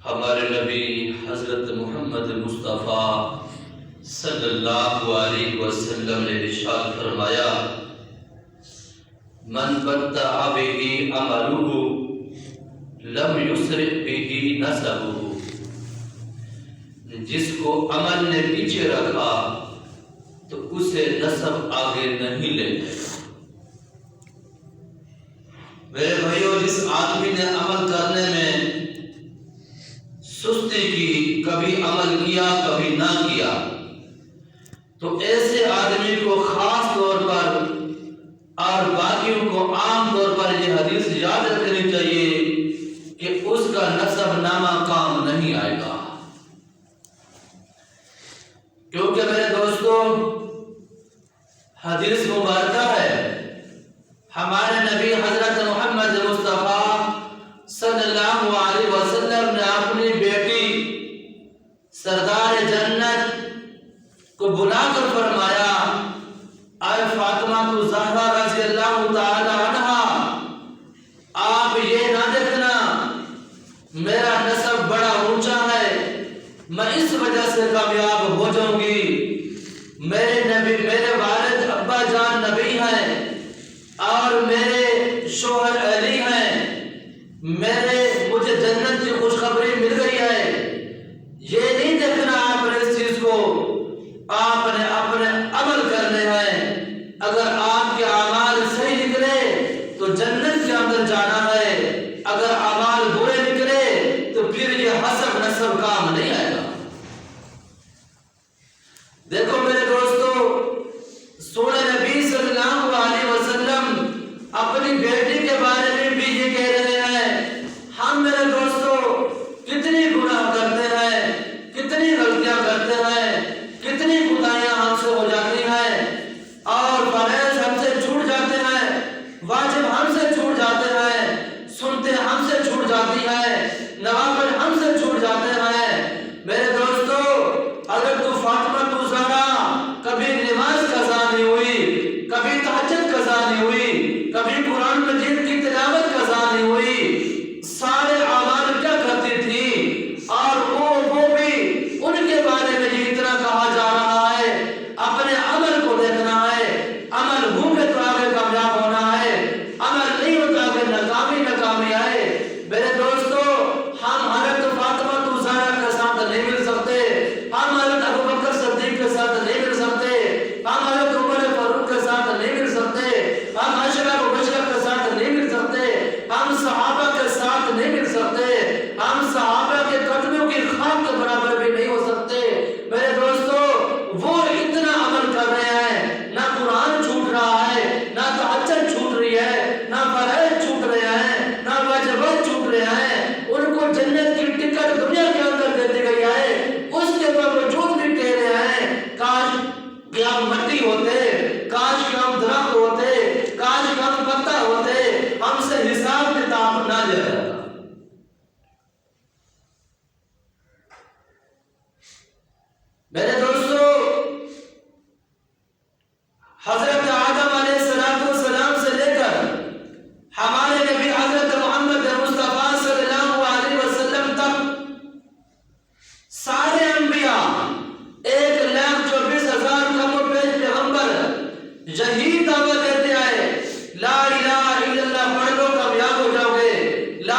ہمارے نبی حضرت محمد مصطفیٰ صلی اللہ علیہ وسلم نے ارشاد فرمایا، من بطأ به عمله لم يسرع به نسبه، جس کو عمل نے پیچھے رکھا تو اسے نسب آگے نہیں لے گئے۔ میرے بھائیو، جس آدمی نے عمل کرنے میں سستی کی، کبھی عمل کیا کبھی نہ کیا، تو ایسے آدمی کو خاص طور پر اور باقیوں کو عام طور پر یہ حدیث یاد رکھنی چاہیے کہ اس کا نسب نامہ کام نہیں آئے گا۔ کیونکہ میرے دوستو، حدیث مبارکہ ہے، ہمارے نبی حضرت محمد مصطفیٰ صلی اللہ علیہ وسلم نے اپنی بیٹی سردار جنت کو بلا کر فرمایا، اے فاطمہ تو زہرا رضی اللہ تعالی عنہا، آپ یہ نہ دیکھنا میرا نسب بڑا اونچا ہے، میں اس وجہ سے کامیاب ہو جاؤں گی، میرے والد ابا جان نبی ہیں اور میرے شوہر علی ہیں، مجھے جنت کی خوشخبری مل گئی ہے، یہ نہیں دیکھنا آپ نے اس چیز کو، آپ نے اپنے عمل کرنے ہیں، اگر آپ کے اعمال صحیح نکلے تو جنت کے اندر جانا ہے، اگر اعمال برے نکلے تو پھر یہ حسب نسب کام نہیں آئے گا۔ دیکھو میرے دوستو، سونے نبی صلی اللہ علیہ وسلم اپنی بیٹی کے بارے میں بھی یہ کہہ رہے ہیں، ہم میرے دوستو کتنی گناہ کرتے ہیں، کتنی غلطیاں کرتے ہیں، کتنی خدائیاں ہم سے ہو جاتی ہیں، اور فرائض ہم سے چھوٹ جاتے ہیں، واجب ہم سے چھوٹ جاتے ہیں، سنتے ہم سے چھوٹ جاتی ہیں، نوافل ہم سے چھوٹ جاتے ہیں۔ میرے دوستو، اگر تو فاطمہ تو زہرا کبھی نماز قضا نہیں ہوئی، کبھی تہجد قضا نہیں ہوئی، کبھی قرآن مجید کی تلاوت قضا نہیں ہوئی، سارے اعمال کیا کرتی تھی، اور وہ بھی ان کے بارے میں یہ اتنا کہا جا رہا ہے، اپنے عمل کو دیکھنا ہے، عمل ہو کے تو آگے کامیاب ہونا ہے، عمل نہیں ہوتا آگے ناکامی آئے۔ میرے دوستو، ہم حضرت فاطمہ تو زہرا کے ساتھ نہیں مل سکتے، ہم حضرت ابوبکر صدیق کے ساتھ نہیں مل سکتے، ہم حضرت عمر فاروق کے ساتھ نہیں مل سکتے، ہم عشرہ مبشرہ کے ساتھ نہیں مل سکتے، ہم صحابہ کے ساتھ نہیں مل سکتے، ہم صحابہ کے قدموں کی خاک کے برابر بھی نہیں ہو سکتے۔ میرے دوستو، وہ اتنا عمل کر رہے ہیں، نہ قرآن چھوٹ رہا ہے، نہ تہجد چھوٹ رہی ہے، نہ فرائض چھوٹ رہے ہیں، نہ واجبات چھوٹ رہے ہیں، ان کو جنت کی ٹکٹ دنیا کے اندر دے دی گئی ہے، اس کے باوجود بھی کہہ رہے ہیں، کاش کہ ہم مٹی ہوتے، کاش کہ ہم درخت ہوتے، کاش کہ ہم پتا ہوتے، ہم سے حساب کتاب نہ لیا جاتا۔ میرے دوستو، حضرت آدم علیہ السلام سے لے کر ہمارے نبی حضرت محمد مصطفیٰ صلی اللہ علیہ وسلم تک سارے انبیاء 1,24,000 کم و بیش پیغمبر یہی دعوت دیتے آئے، لا الہ الا اللہ پڑھ لو کامیاب ہو جاؤ گے، لا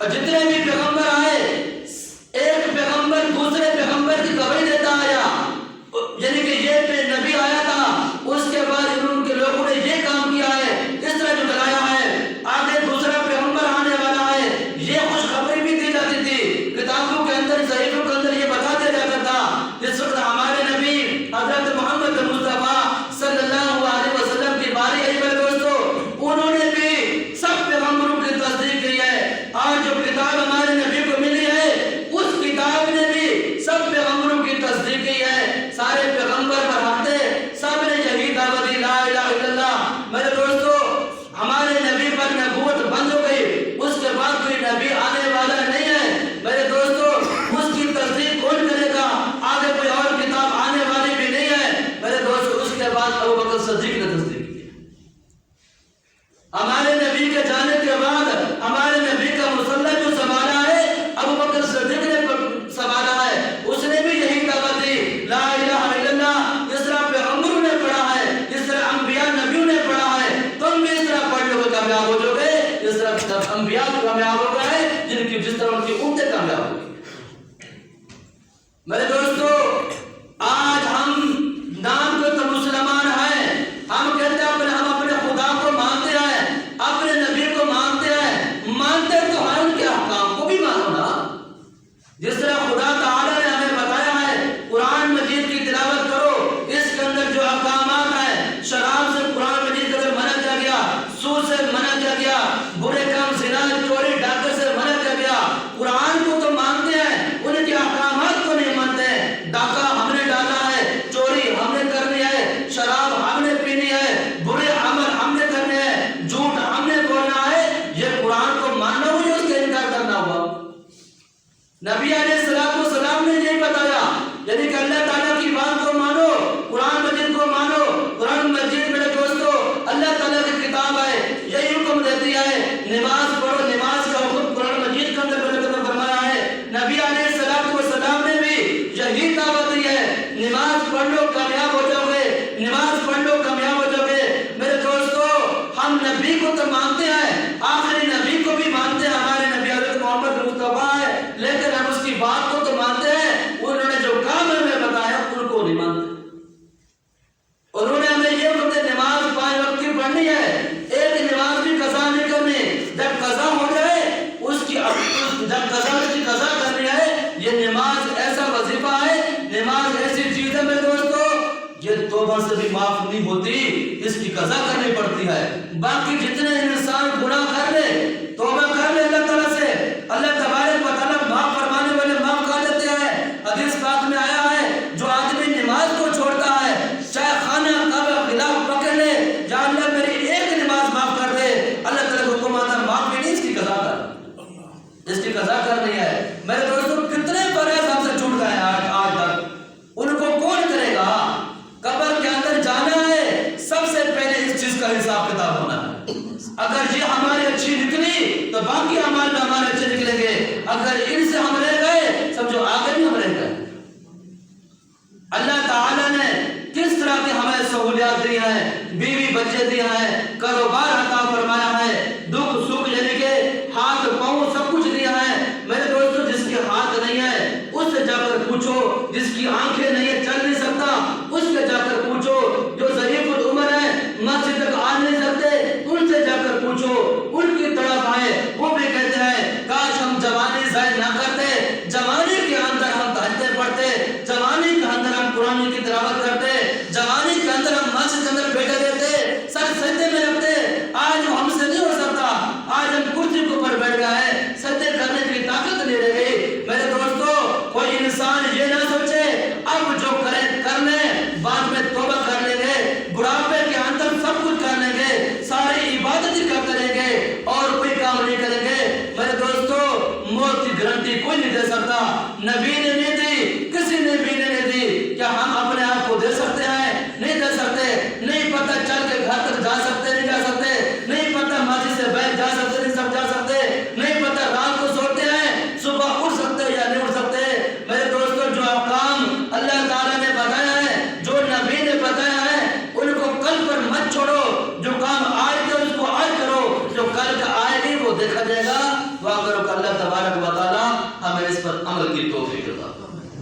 اور جتنے بھی پیغمبر آئے ایک پیغمبر دوسرے پیغمبر کی گواہی دیتا آیا، یعنی کہ یہ نبی آیا تھا، اس کے بعد ان کے لوگوں نے یہ کام کیا ہے، اس طرح جو کرایا ہے، آگے دوسرا پیغمبر آنے والا ہے، یہ خوشخبری بھی دی جاتی تھی، کتابوں کے اندر صحیفوں کے اندر یہ بتا دیا جاتا تھا۔ جس وقت ہمارے نبی حضرت محمد مصطفیٰ صلی اللہ علیہ وسلم کی باری آئی میرے دوستو، انہوں نے بھی سب پیغمبروں کی تصدیق کی ہے۔ آج جو کتاب ہمارے نبی کو ملی ہے، اس کتاب نے بھی سب پیغمبروں کی تصدیق کی ہے۔ سارے پیغمبر پر حق تھے، سب نے یہی دعوت دی لا الہ الا اللہ۔ میرے دوستو ہمارے نبی پر نبوت بند ہو گئی، اس کے بعد کوئی نبی آنے والا نہیں ہے۔ میرے دوستو اس کی تصدیق کون کرے گا؟ آگے کوئی اور کتاب آنے والی بھی نہیں ہے۔ میرے دوستو اس کے بعد ابو بکر صدیق نے تصدیق کی۔ ہمارے نبی کے جانے کے بعد ہمارے نبی کا مسلح جو سنبھالا ہے، ابو بکر صدیق نے سنبھالا ہے، اس نے بھی یہی دعوت دی لا الہ الا اللہ۔ جس طرح پیغمبروں نے پڑھا ہے، جس طرح انبیاء نبیوں نے پڑھا ہے، تم بھی اس طرح پڑھ لو گے کامیاب ہو جاؤ گے، جس طرح انبیاء کامیاب ہو گئے، جس طرح ان کی امتیں کامیاب ہو گئی۔ میرے دوستو آج ہم نام کو تو مسلمان ہیں، ہم کہتے ہیں ہم اپنے خدا کو مانتے ہیں، اپنے نبی کو مانتے ہیں، مانتے تو ہیں ان کے احکام کو بھی مانو نا۔ جس طرح خدا تعالیٰ نے ہمیں بتایا ہے قرآن مجید کی تلاوت کرو، اس کے اندر جو احکامات ہیں، شراب سے قرآن مجید کے اندر منع کیا گیا، سود سے منع کیا گیا، برے کام زنا چوری ڈاکے سے منع کیا گیا۔ قرآن کو تو مانتے ہیں، ان کے احکامات کو نہیں مانتے ہیں۔ ڈاکہ ہم نے ڈالا ہے، چوری ہم نے کرنی ہے، شراب ہم نے پینی ہے، برے عمل ہم نے کرنے ہیں، جھوٹ ہم نے بولنا ہے، یہ قرآن کو ماننا ہو یا اس کا انکار کرنا ہوا؟ نبی علیہ السلام نے یہی بتایا، یعنی کہ اللہ تعالیٰ کی بات کو مانو، قرآن مجید کو مانو۔ قرآن مجید میرے دوستو اللہ تعالیٰ کی کتاب ہے، یہی حکم دیتی ہے نماز پڑھو، نماز کا حکم قرآن مجید کے اندر فرمایا ہے۔ نبی علیہ السلام نے بھی یہی دعوت دی ہے، نماز پڑھ لو کامیاب ہو جاؤ گے، نماز پڑھ لو کامیاب ہو جاؤ گے۔ میرے دوستو ہم نبی کو تو مانتے ہیں، آخری نبی کو بھی مانتے ہیں، ہمارے نبی حضرت محمد مصطفیٰ ہے، لیکن ہم اس کی بات کو تو مانتے ہیں، انہوں نے جو کام ہمیں بتایا ان کو نہیں مانتے۔ انہوں نے ہمیں یہ بتایا نماز 5 وقت کی پڑھنی ہے، ایک نماز بھی قضا نہیں کرنی، جب قضا ہو جائے جب قضا کرنی ہے، یہ نماز ایسا وظیفہ ہے، نماز ایسی چیز ہے میرے دوستو یہ توبہ سے بھی معاف نہیں ہوتی، اس کی قضا کرنی پڑتی ہے۔ باقی جتنے انسان گناہ کر لے، توبہ کر لے اللہ تعالیٰ سے، اللہ تبارک و تعالیٰ معاف فرمانے والے معاف کر دیتے ہیں۔ حدیث پاک میں آیا ہے جو آدمی نماز کو چھوڑتا ہے، چاہے خانہ کعبہ خلاف پکڑ لے، یا اللہ میری ایک نماز معاف کر دے، اللہ تعالیٰ کو حکم آتا معاف بھی نہیں، اس کی قضا کر، اس کی قضا کرنی ہے۔ میرے دوستوں کتنے فرائض ہم سے چھوٹ گئے آج تک، ان کو کون کرے گا؟ قبر کے اندر جانا ہے، سب سے پہلے اس چیز کا حساب کتاب ہونا ہے۔ اگر یہ ہماری اچھی نکلی تو باقی اعمال میں ہمارے اچھے نکلیں گے، اگر ان سے ہم رہ گئے سمجھو آگے بھی ہم رہ گئے۔ اللہ تعالیٰ نے کس طرح کی ہمیں سہولیات دی ہیں، بیوی بچے دیے ہیں، کاروبار عطا فرمایا ہے، دکھ سکھ یعنی کہ ہاتھ پاؤں سب کچھ دیا ہے۔ میرے دوستو جس کے ہاتھ نہیں ہے اس سے جا کر پوچھو، جس کی آنکھیں نہیں ہے چل نہیں سکتا اس سے جا کر پوچھو، جو ضعیف العمر ہے مسجد تک آ نہیں سکتے ان سے جا کر پوچھو، ان کی طرف آئے، وہ بھی کہتے ہیں کاش ہم جوانی ضائع نہ کرتے، جوانی کے اندر ہم تہجد پڑھتے، جوانی کے اندر ہم قرآن کی تلاوت کرتے، جوانی کے اندر ہم مسجد کے اندر بیٹھے رہتے، سر سجدے میں رکھتے۔ آج ہم سے نہیں ہو سکتا، آج ہم کرسی کے اوپر بیٹھ گئے ہیں، سجدے کرنے کی طاقت نہیں رہ گئی۔ میرے دوستو کوئی انسان یہ نہ سوچے اب جو کرے کر لیں، بعد میں توبہ کر لیں گے، بڑھاپے کے اندر سب کچھ کر لیں گے، ساری عبادت کرتے رہیں گے اور کوئی کام نہیں کریں گے۔ میرے دوستو موت کی گارنٹی کوئی نہیں دے سکتا، نبی نے نہیں دی، کسی نے بھی نہیں دی۔ کیا ہم اپنے آپ کو دے سکتے ہیں؟ نہیں دے سکتے۔ نہیں پتہ چل کے گھر تک جا سکتے نہیں جا سکتے، نہیں پتہ مسجد سے بیٹھ جا سکتے نہیں سب جا سکتے، نہیں پتہ رات کو سوتے ہیں صبح اٹھ سکتے یا نہیں اٹھ سکتے۔ میرے دوستو جو احکام اللہ تعالیٰ نے بتایا ہے، جو نبی نے بتایا ہے، ان کو کل پر مت چھوڑو، جو کام آج کے اس کو آج کرو، جو کل کا آئے نہیں وہ دیکھا جائے گا۔ دعا کرو اللہ تبارک و تعالی ہمیں اس پر عمل کی توفیق عطا فرمائے۔